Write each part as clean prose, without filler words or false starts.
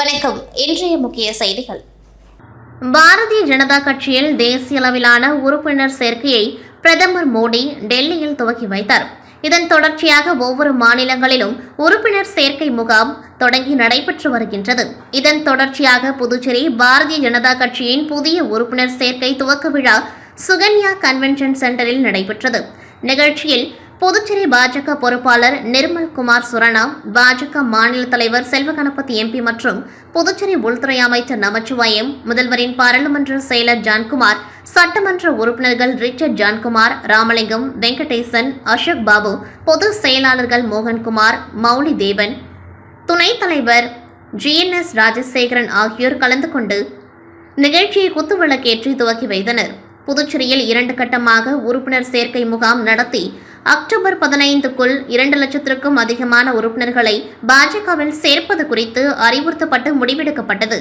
வணக்கம். இன்றைய முக்கிய செய்திகள். பாரதிய ஜனதா கட்சியில் தேசிய அளவிலான உறுப்பினர் சேர்க்கையை பிரதமர் மோடி டெல்லியில் துவக்கி வைத்தார். இதன் தொடர்ச்சியாக ஒவ்வொரு மாநிலங்களிலும் உறுப்பினர் சேர்க்கை முகாம் தொடங்கி நடைபெற்று வருகின்றது. இதன் தொடர்ச்சியாக புதுச்சேரி பாரதிய ஜனதா கட்சியின் புதிய உறுப்பினர் சேர்க்கை துவக்க விழா சுகன்யா கன்வென்ஷன் சென்டரில் நடைபெற்றது. நிகழ்ச்சியில் புதுச்சேரி பாஜக பொறுப்பாளர் நிர்மல் குமார் சுரணா, பாஜக மாநில தலைவர் செல்வகணபதி எம்பி மற்றும் புதுச்சேரி உள்துறை அமைச்சர் நமச்சிவாயம், முதல்வரின் பாராளுமன்ற செயலர் ஜான்குமார், சட்டமன்ற உறுப்பினர்கள் ரிச்சர்ட் ஜான்குமார், ராமலிங்கம், வெங்கடேசன், அசோக் பாபு, பொது செயலாளர்கள் மோகன்குமார், மௌலி தேவன், துணைத் தலைவர் GNS ராஜசேகரன் ஆகியோர் கலந்து கொண்டு நிகழ்ச்சியை குத்துவிளக்கேற்றி துவக்கி வைத்தனர். புதுச்சேரியில் 2 கட்டமாக உறுப்பினர் சேர்க்கை முகாம் நடத்தி அக்டோபர் 15க்குள் 2 லட்சத்திற்கும் அதிகமான உறுப்பினர்களை பாஜகவில் சேர்ப்பது குறித்து அறிவுறுத்தப்பட்டு முடிவெடுக்கப்பட்டது.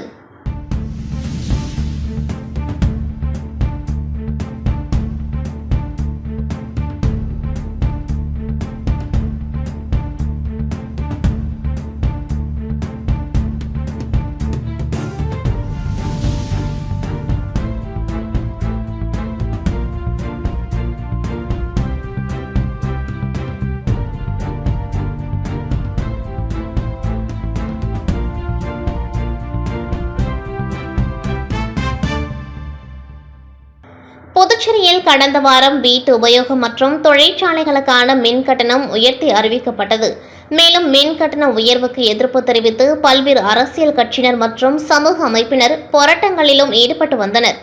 புதுச்சேரியில் கடந்த வாரம் வீட்டு உபயோகம் மற்றும் தொழிற்சாலைகளுக்கான மின் கட்டணம் உயர்த்தி அறிவிக்கப்பட்டது. மேலும் மின் கட்டண உயர்வுக்கு எதிர்ப்பு தெரிவித்து பல்வேறு அரசியல் கட்சியினர் மற்றும் சமூக அமைப்பினர் போராட்டங்களிலும் ஈடுபட்டு வந்தனர்.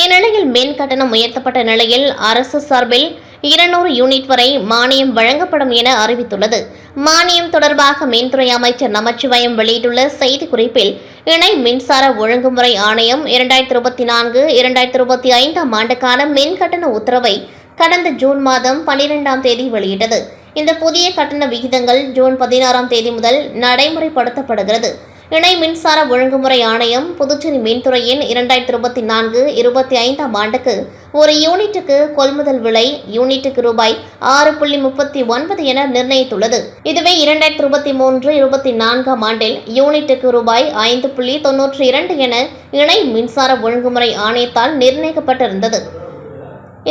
இந்நிலையில் மின் கட்டணம் உயர்த்தப்பட்ட நிலையில் அரசு சார்பில் 200 யூனிட் வரை மானியம் வழங்கப்படும் என அறிவித்துள்ளது. மானியம் தொடர்பாக மின்துறை அமைச்சர் நமச்சிவாயம் வெளியிட்டுள்ள செய்திக்குறிப்பில், இணை மின்சார ஒழுங்குமுறை ஆணையம் 2024-2025 ஆண்டுக்கான மின் கட்டண உத்தரவை கடந்த ஜூன் மாதம் 12ஆம் தேதி வெளியிட்டது. இந்த புதிய கட்டண விகிதங்கள் ஜூன் 16ஆம் தேதி முதல் நடைமுறைப்படுத்தப்படுகிறது. இணை மின்சார ஒழுங்குமுறை ஆணையம் புதுச்சேரி மின்துறையின் 2024-25 ஆண்டுக்கு ஒரு யூனிட்டுக்கு கொள்முதல் விலை யூனிட்டுக்கு ரூபாய் 6.39 என நிர்ணயித்துள்ளது. இதுவே 2023-24 ஆண்டில் யூனிட்டுக்கு ரூபாய் 5.92 என இணை மின்சார ஒழுங்குமுறை ஆணையத்தால் நிர்ணயிக்கப்பட்டிருந்தது.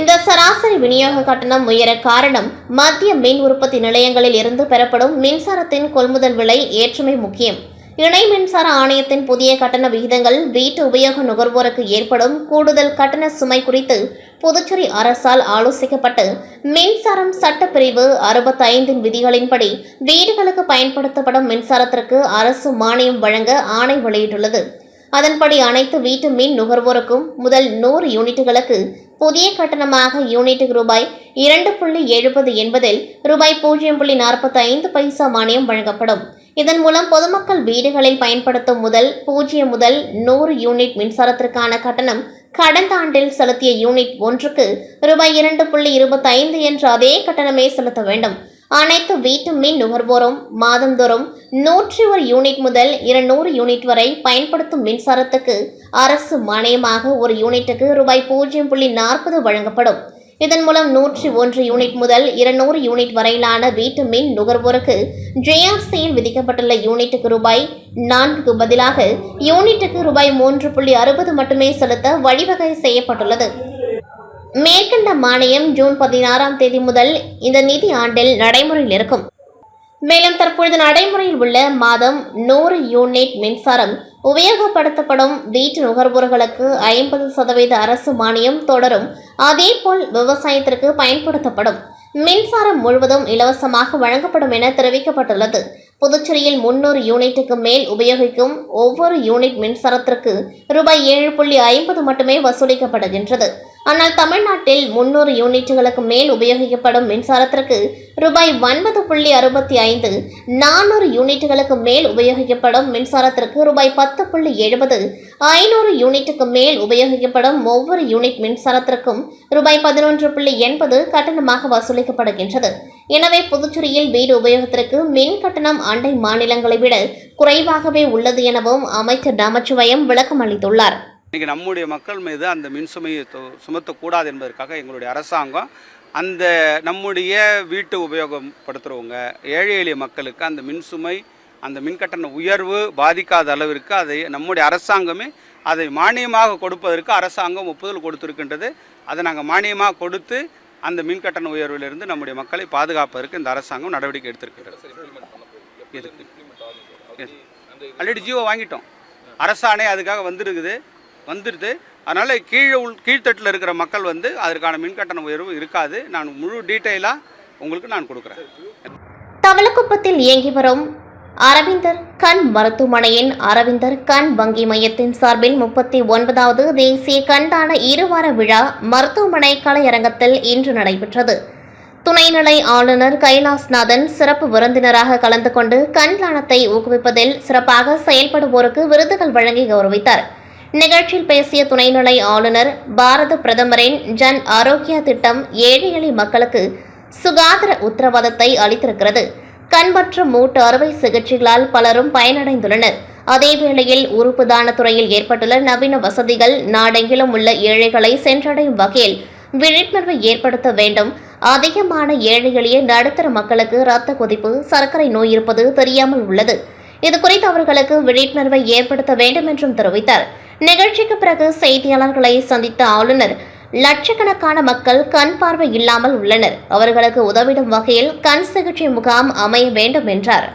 இந்த சராசரி விநியோக கட்டணம் உயர காரணம் மத்திய மின் உற்பத்தி நிலையங்களில் இருந்து பெறப்படும் மின்சாரத்தின் கொள்முதல் விலை ஏற்றுமை முக்கியம். இணை மின்சார ஆணையத்தின் புதிய கட்டண விகிதங்கள் வீட்டு உபயோக நுகர்வோருக்கு ஏற்படும் கூடுதல் கட்டண சுமை குறித்து புதுச்சேரி அரசால் ஆலோசிக்கப்பட்டு மின்சாரம் சட்டப்பிரிவு 65 விதிகளின்படி வீடுகளுக்கு பயன்படுத்தப்படும் மின்சாரத்திற்கு அரசு மானியம் வழங்க ஆணை வெளியிட்டுள்ளது. அதன்படி அனைத்து வீட்டு மின் நுகர்வோருக்கும் முதல் 100 யூனிட்டுகளுக்கு புதிய கட்டணமாக யூனிட்டுக்கு ரூபாய் 2.70 என்பதில் ரூபாய் 0.45 மானியம் வழங்கப்படும். இதன் மூலம் பொதுமக்கள் வீடுகளில் பயன்படுத்தும் முதல் 0 முதல் 100 யூனிட் மின்சாரத்திற்கான கட்டணம் கடந்த ஆண்டில் செலுத்திய யூனிட் ஒன்றுக்கு ரூபாய் 2.25 என்ற அதே கட்டணமே செலுத்த வேண்டும். அனைத்து வீட்டு மின் நுகர்வோரும் மாதந்தோறும் 101 யூனிட் முதல் 200 யூனிட் வரை பயன்படுத்தும் மின்சாரத்துக்கு அரசு மானியமாக ஒரு யூனிட்டுக்கு ரூபாய் 0.40 வழங்கப்படும். இதன் மூலம் 101 யூனிட் முதல் 200 யூனிட் வரையிலான வீட்டு மின் நுகர்வோருக்கு JRCயில் விதிக்கப்பட்டுள்ள யூனிட்டுக்கு ரூபாய் 4க்கு பதிலாக யூனிட்டுக்கு ரூபாய் 3.60 மட்டுமே செலுத்த வழிவகை செய்யப்பட்டுள்ளது. மேற்கண்ட மானியம் ஜூன் 16ஆம் தேதி முதல் இந்த நிதி ஆண்டில் நடைமுறையில் இருக்கும். மேலும் தற்பொழுது நடைமுறையில் உள்ள மாதம் 100 யூனிட் மின்சாரம் உபயோகப்படுத்தப்படும் வீட்டு நுகர்வோர்களுக்கு 50% அரசு மானியம் தொடரும். அதேபோல் விவசாயத்திற்கு பயன்படுத்தப்படும் மின்சாரம் முழுவதும் இலவசமாக வழங்கப்படும் என தெரிவிக்கப்பட்டுள்ளது. புதுச்சேரியில் 300 யூனிட்டுக்கு மேல் உபயோகிக்கும் ஒவ்வொரு யூனிட் மின்சாரத்திற்கு ரூபாய் 7.50 மட்டுமே வசூலிக்கப்படுகின்றது. ஆனால் தமிழ்நாட்டில் 300 யூனிட்டுகளுக்கு மேல் உபயோகிக்கப்படும் மின்சாரத்திற்கு ரூபாய் 9.65, 400 யூனிட்டுகளுக்கு மேல் உபயோகிக்கப்படும் மின்சாரத்திற்கு ரூபாய் 10.70, 500 யூனிட்டுக்கு மேல் உபயோகிக்கப்படும் ஒவ்வொரு யூனிட் மின்சாரத்திற்கும் ரூபாய் 11.80 கட்டணமாக வசூலிக்கப்படுகின்றது. எனவே புதுச்சேரியில் வீடு உபயோகத்திற்கு மின் கட்டணம் அண்டை மாநிலங்களை விட குறைவாகவே உள்ளது எனவும் அமைச்சர் நமச்சிவாயம் விளக்கம் அளித்துள்ளார். இன்றைக்கி நம்முடைய மக்கள் மீது அந்த மின்சுமையை சுமத்தக்கூடாது என்பதற்காக எங்களுடைய அரசாங்கம் அந்த நம்முடைய வீட்டு உபயோகப்படுத்துகிறவங்க ஏழை எளிய மக்களுக்கு அந்த மின்சுமை அந்த மின்கட்டண உயர்வு பாதிக்காத அளவிற்கு அதை நம்முடைய அரசாங்கமே அதை மானியமாக கொடுப்பதற்கு அரசாங்கம் ஒப்புதல் கொடுத்திருக்கின்றது. அதை நாங்கள் மானியமாக கொடுத்து அந்த மின்கட்டண உயர்விலிருந்து நம்முடைய மக்களை பாதுகாப்பதற்கு இந்த அரசாங்கம் நடவடிக்கை எடுத்திருக்கிறது. ஆல்ரெடி ஜியோ வாங்கிட்டோம், அரசாணை அதுக்காக வந்துடுது. அதனால் கீழ்த்தட்டில் இருக்கிற மக்கள் அதற்கான மின்கட்டண உயர்வு இருக்காது. நான் முழு டீட்டெயிலாக உங்களுக்கு நான் கொடுக்குறேன். தவளக்குப்பத்தில் இயங்கி வரும் அரவிந்தர் கண் மருத்துவமனையின் அரவிந்தர் கண் வங்கி மையத்தின் சார்பில் 39வது தேசிய கண்தான இருவார விழா மருத்துவமனை கலையரங்கத்தில் இன்று நடைபெற்றது. துணைநிலை ஆளுநர் கைலாஸ்நாதன் சிறப்பு விருந்தினராக கலந்து கொண்டு கண் தானத்தை ஊக்குவிப்பதில் சிறப்பாக செயல்படுவோருக்கு விருதுகள் வழங்கி கௌரவித்தார். நிகழ்ச்சியில் பேசிய துணைநிலை ஆளுநர், பாரத பிரதமரின் ஜன் ஆரோக்கியா திட்டம் ஏழை எளிய மக்களுக்கு சுகாதார உத்தரவாதத்தை அளித்திருக்கிறது. கண் மற்றும் மூட்டு அறுவை சிகிச்சைகளால் பலரும் பயனடைந்துள்ளனர். அதேவேளையில் உறுப்பு தான துறையில் ஏற்பட்டுள்ள நவீன வசதிகள் நாடெங்கிலும் உள்ள ஏழைகளை சென்றடையும் வகையில் விழிப்புணர்வை ஏற்படுத்த வேண்டும். அதிகமான ஏழை எளிய நடுத்தர மக்களுக்கு இரத்த கொதிப்பு, சர்க்கரை நோய் இருப்பது தெரியாமல் உள்ளது. இதுகுறித்து அவர்களுக்கு விழிப்புணர்வை ஏற்படுத்த வேண்டும் என்றும் தெரிவித்தார். நிகழ்ச்சிக்கு பிறகு செய்தியாளர்களை சந்தித்த ஆளுநர், லட்சக்கணக்கான மக்கள் கண் பார்வை இல்லாமல் உள்ளனர். அவர்களுக்கு உதவிடும் வகையில் கண் சிகிச்சை முகாம் அமைய வேண்டும் என்றார்.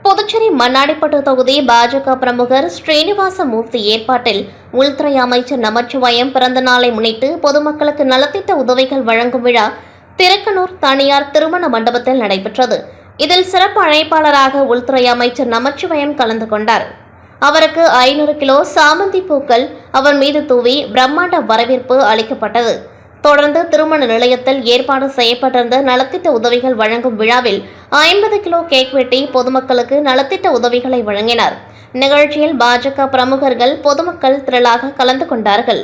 புதுச்சேரி மண்ணாடிப்பட்டு தொகுதி பாஜக பிரமுகர் ஸ்ரீனிவாச மூர்த்தி ஏற்பாட்டில் உள்துறை அமைச்சர் நமச்சிவாயம் பிறந்த நாளை முன்னிட்டு பொதுமக்களுக்கு நலத்திட்ட உதவிகள் வழங்கும் விழா திருக்கனூர் தனியார் திருமண மண்டபத்தில் நடைபெற்றது. இதில் சிறப்பு அழைப்பாளராக உள்துறை அமைச்சர் நமச்சிவாயம் கலந்து கொண்டார். அவருக்கு 500 கிலோ சாமந்தி பூக்கள் அவர் மீது தூவி பிரம்மாண்ட வரவேற்பு அளிக்கப்பட்டது. தொடர்ந்து திருமண நிலையத்தில் ஏற்பாடு செய்யப்பட்டிருந்த நலத்திட்ட உதவிகள் வழங்கும் விழாவில் 50 கிலோ கேக் வெட்டி பொதுமக்களுக்கு நலத்திட்ட உதவிகளை வழங்கினார். நிகழ்ச்சியில் பாஜக பிரமுகர்கள், பொதுமக்கள் திரளாக கலந்து கொண்டார்கள்.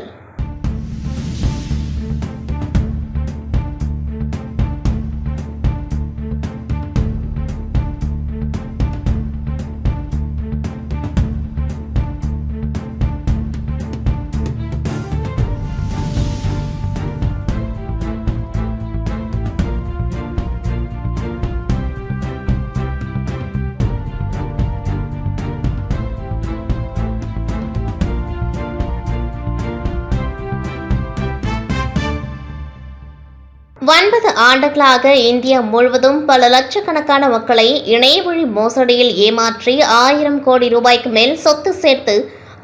ஒன்பது ஆண்டுகளாக இந்தியா முழுவதும் பல லட்சக்கணக்கான மக்களை இணையவழி மோசடியில் ஏமாற்றி 1000 கோடி ரூபாய்க்கு மேல் சொத்து சேர்த்து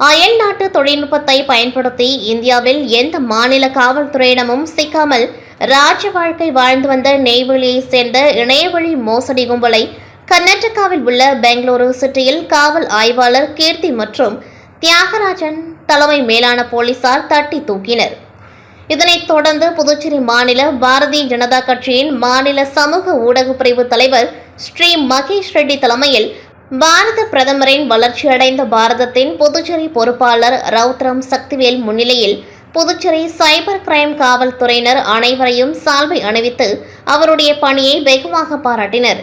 அயல் நாட்டு தொழில்நுட்பத்தை பயன்படுத்தி இந்தியாவில் எந்த மாநில காவல்துறையிடமும் சிக்காமல் ராஜ வாழ்க்கை வாழ்ந்து வந்த நெய்வேலியைச் சேர்ந்த இணையவழி மோசடி கும்பலை கர்நாடகாவில் உள்ள பெங்களூரு சிட்டியில் காவல் ஆய்வாளர் கீர்த்தி மற்றும் தியாகராஜன் தலைமை மேலான போலீசார் தட்டி தூக்கினர். இதனைத் தொடர்ந்து புதுச்சேரி மாநில பாரதிய ஜனதா கட்சியின் மாநில சமூக ஊடக பிரிவு தலைவர் ஸ்ரீ மகேஷ் ரெட்டி தலைமையில் பாரத பிரதமரின் வளர்ச்சியடைந்த பாரதத்தின் புதுச்சேரி பொறுப்பாளர் ரவுத்ரம் சக்திவேல் முன்னிலையில் புதுச்சேரி சைபர் கிரைம் காவல்துறையினர் அனைவரையும் சால்வை அணிவித்து அவருடைய பணியை வெகுவாக பாராட்டினர்.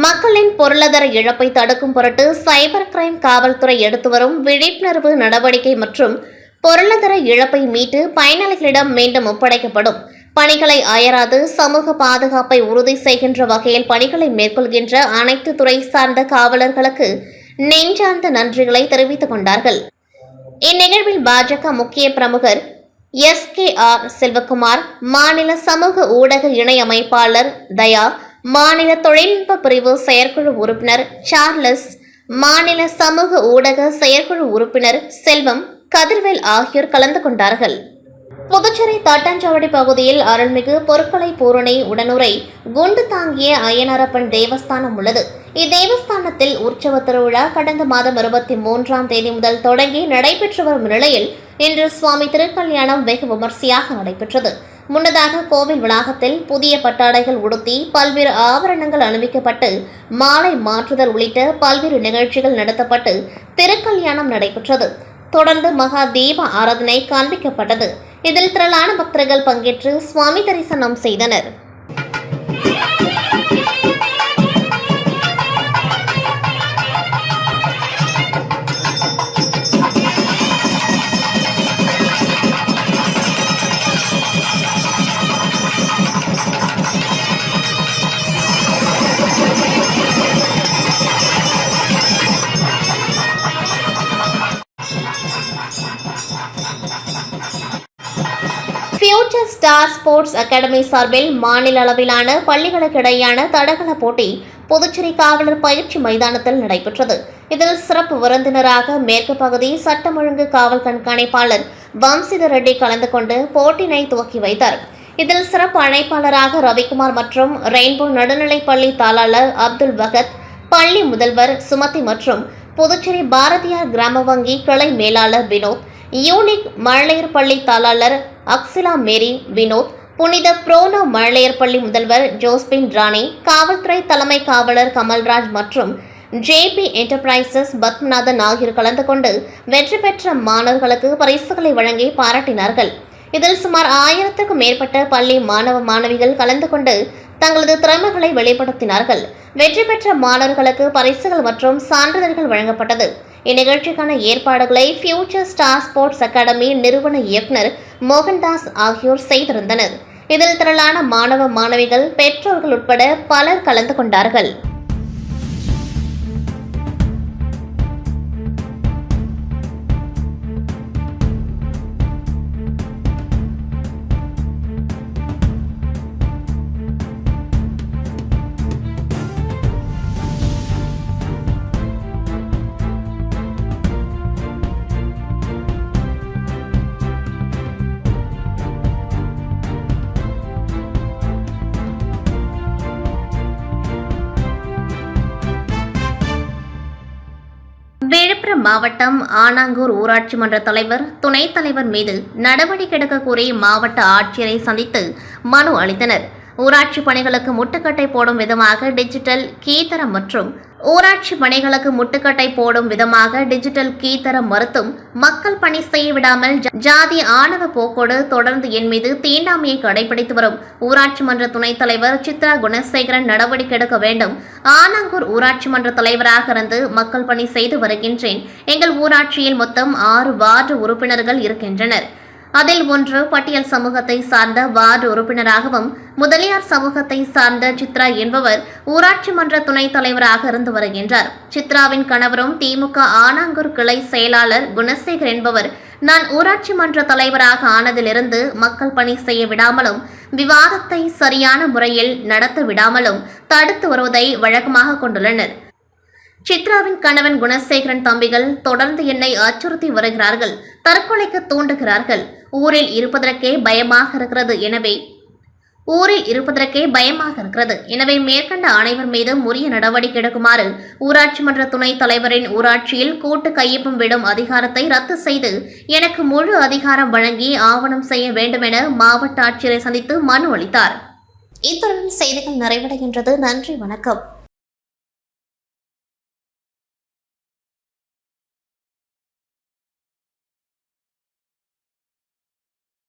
மக்களின் பொருளாதார இழப்பை தடுக்கும் பொருட்டு சைபர் கிரைம் காவல்துறை எடுத்து வரும் விழிப்புணர்வு நடவடிக்கை மற்றும் பொருளாதார இழப்பை மீட்டு பயனாளிகளிடம் மீண்டும் ஒப்படைக்கப்படும் பணிகளை அயராது சமூக பாதுகாப்பை உறுதி செய்கின்ற வகையில் பணிகளை மேற்கொள்கின்ற அனைத்து துறை சார்ந்த காவலர்களுக்கு நெஞ்சார்ந்த நன்றிகளை தெரிவித்துக் கொண்டார்கள். இந்நிகழ்வில் பாஜக முக்கிய பிரமுகர் SKR செல்வகுமார், மாநில சமூக ஊடக இணை அமைப்பாளர் தயா, மாநில தொழில்நுட்ப பிரிவு செயற்குழு உறுப்பினர் சார்லஸ், மாநில சமூக ஊடக செயற்குழு உறுப்பினர் செல்வம், கதிர்வேல் ஆகியோர் கலந்து கொண்டார்கள். புதுச்சேரி தட்டாஞ்சாவடி பகுதியில் அருள்மிகு பொற்கொலை பூரணி உடனுரை குண்டு தாங்கிய அய்யனாரப்பன் தேவஸ்தானம் உள்ளது. இத்தேவஸ்தானத்தில் உற்சவ திருவிழா கடந்த மாதம் 23ஆம் தேதி முதல் தொடங்கி நடைபெற்று வரும் நிலையில் இன்று சுவாமி திருக்கல்யாணம் வெகு விமர்சையாக நடைபெற்றது. முன்னதாக கோவில் வளாகத்தில் புதிய பட்டாடைகள் உடுத்தி பல்வேறு ஆபரணங்கள் அணிவிக்கப்பட்டு மாலை மாற்றுதல் உள்ளிட்ட பல்வேறு நிகழ்ச்சிகள் நடத்தப்பட்டு திருக்கல்யாணம் நடைபெற்றது. தொடர்ந்து மகா தீப ஆராதனை காண்பிக்கப்பட்டது. இதில் திரளான பக்தர்கள் பங்கேற்று சுவாமி தரிசனம் செய்தனர். ஃபியூச்சர் ஸ்டார் ஸ்போர்ட்ஸ் அகாடமி சார்பில் மாநில அளவிலான பள்ளிகளுக்கிடையான தடகள போட்டி புதுச்சேரி காவலர் பயிற்சி மைதானத்தில் நடைபெற்றது. இதில் சிறப்பு விருந்தினராக மேற்கு பகுதி சட்டம் ஒழுங்கு காவல் கண்காணிப்பாளர் வம்சிதர் ரெட்டி கலந்து கொண்டு போட்டியினை துவக்கி வைத்தார். இதில் சிறப்பு அழைப்பாளராக ரவிக்குமார் மற்றும் ரெயின்போ நடுநிலைப்பள்ளி தாளாளர் அப்துல் பகத், பள்ளி முதல்வர் சுமதி மற்றும் புதுச்சேரி பாரதியார் கிராம வங்கி கிளை மேலாளர் வினோத், யூனிக் மழலையர் பள்ளி தாளாளர் அக்சிலா மேரி வினோத், புனித புரோனோ மழலையர் பள்ளி முதல்வர் ஜோஸ்பின் ராணி, காவல்துறை தலைமை காவலர் கமல்ராஜ் மற்றும் ஜேபி என்டர்பிரைசஸ் பத்மநாதன் ஆகியோர் கலந்து கொண்டு வெற்றி பெற்ற மாணவர்களுக்கு பரிசுகளை வழங்கி பாராட்டினார்கள். இதில் சுமார் 1000க்கும் மேற்பட்ட பள்ளி மாணவ மாணவிகள் கலந்து கொண்டு தங்களது திறமைகளை வெளிப்படுத்தினார்கள். வெற்றி பெற்ற மாணவர்களுக்கு பரிசுகள் மற்றும் சான்றிதழ்கள் வழங்கப்பட்டது. இந்நிகழ்ச்சிக்கான ஏற்பாடுகளை ஃபியூச்சர் ஸ்டார் ஸ்போர்ட்ஸ் அகாடமி நிறுவன இயக்குநர் மோகன்தாஸ் ஆகியோர் செய்திருந்தனர். இதில் திரளான மாணவ மாணவிகள், பெற்றோர்கள் உட்பட பலர் கலந்து கொண்டார்கள். விழுப்புரம் மாவட்டம் ஆனாங்கூர் ஊராட்சி மன்ற தலைவர், துணைத் தலைவர் மீது நடவடிக்கை எடுக்க கோரி மாவட்ட ஆட்சியரை சந்தித்து மனு அளித்தனர். ஊராட்சி பணிகளுக்கு முட்டுக்கட்டை போடும் விதமாக டிஜிட்டல் கீதரம் மற்றும் ஊராட்சி பணிகளுக்கு முட்டுக்கட்டை போடும் விதமாக டிஜிட்டல் கீதரம் மறுத்தும் மக்கள் பணி செய்ய விடாமல் ஜாதி ஆணவ போக்கோடு தொடர்ந்து என் மீது தீண்டாமையை கடைபிடித்து வரும் ஊராட்சி மன்ற துணைத் தலைவர் சித்ரா குணசேகரன் நடவடிக்கை எடுக்க வேண்டும். ஆனாங்கூர் ஊராட்சி மன்ற தலைவராக இருந்து மக்கள் பணி செய்து வருகின்றேன். எங்கள் ஊராட்சியில் மொத்தம் 6 வார்டு உறுப்பினர்கள் இருக்கின்றனர். அதில் ஒன்று பட்டியல் சமூகத்தை சார்ந்த வார்டு உறுப்பினராகவும் முதலியார் சமூகத்தை சார்ந்த சித்ரா என்பவர் ஊராட்சி மன்ற துணைத் தலைவராக இருந்து வருகின்றார். சித்ராவின் கணவரும் திமுக ஆனாங்கூர் கிளை செயலாளர் குணசேகர் என்பவர் நான் ஊராட்சி மன்ற தலைவராக ஆனதிலிருந்து மக்கள் பணி செய்ய விடாமலும் விவாதத்தை சரியான முறையில் நடத்த விடாமலும் தடுத்து வருவதை வழக்கமாக கொண்டுள்ளனர். சித்ராவின் கணவன் குணசேகரன் தம்பிகள் தொடர்ந்து என்னை அச்சுறுத்தி வருகிறார்கள், தற்கொலைக்கு தூண்டுகிறார்கள். ஊரில் இருப்பதற்கே பயமாக இருக்கிறது. எனவே மேற்கண்ட அனைவர் மீதும் உரிய நடவடிக்கை எடுக்குமாறு ஊராட்சி மன்ற துணைத் தலைவரின் ஊராட்சியில் கூட்டு கையொப்பம் விடும் அதிகாரத்தை ரத்து செய்து எனக்கு முழு அதிகாரம் வழங்கி ஆவணம் செய்ய வேண்டும் என மாவட்ட ஆட்சியரை சந்தித்து மனு அளித்தார். இத்துடன் செய்திகள் நிறைவடைகின்றது. நன்றி, வணக்கம்.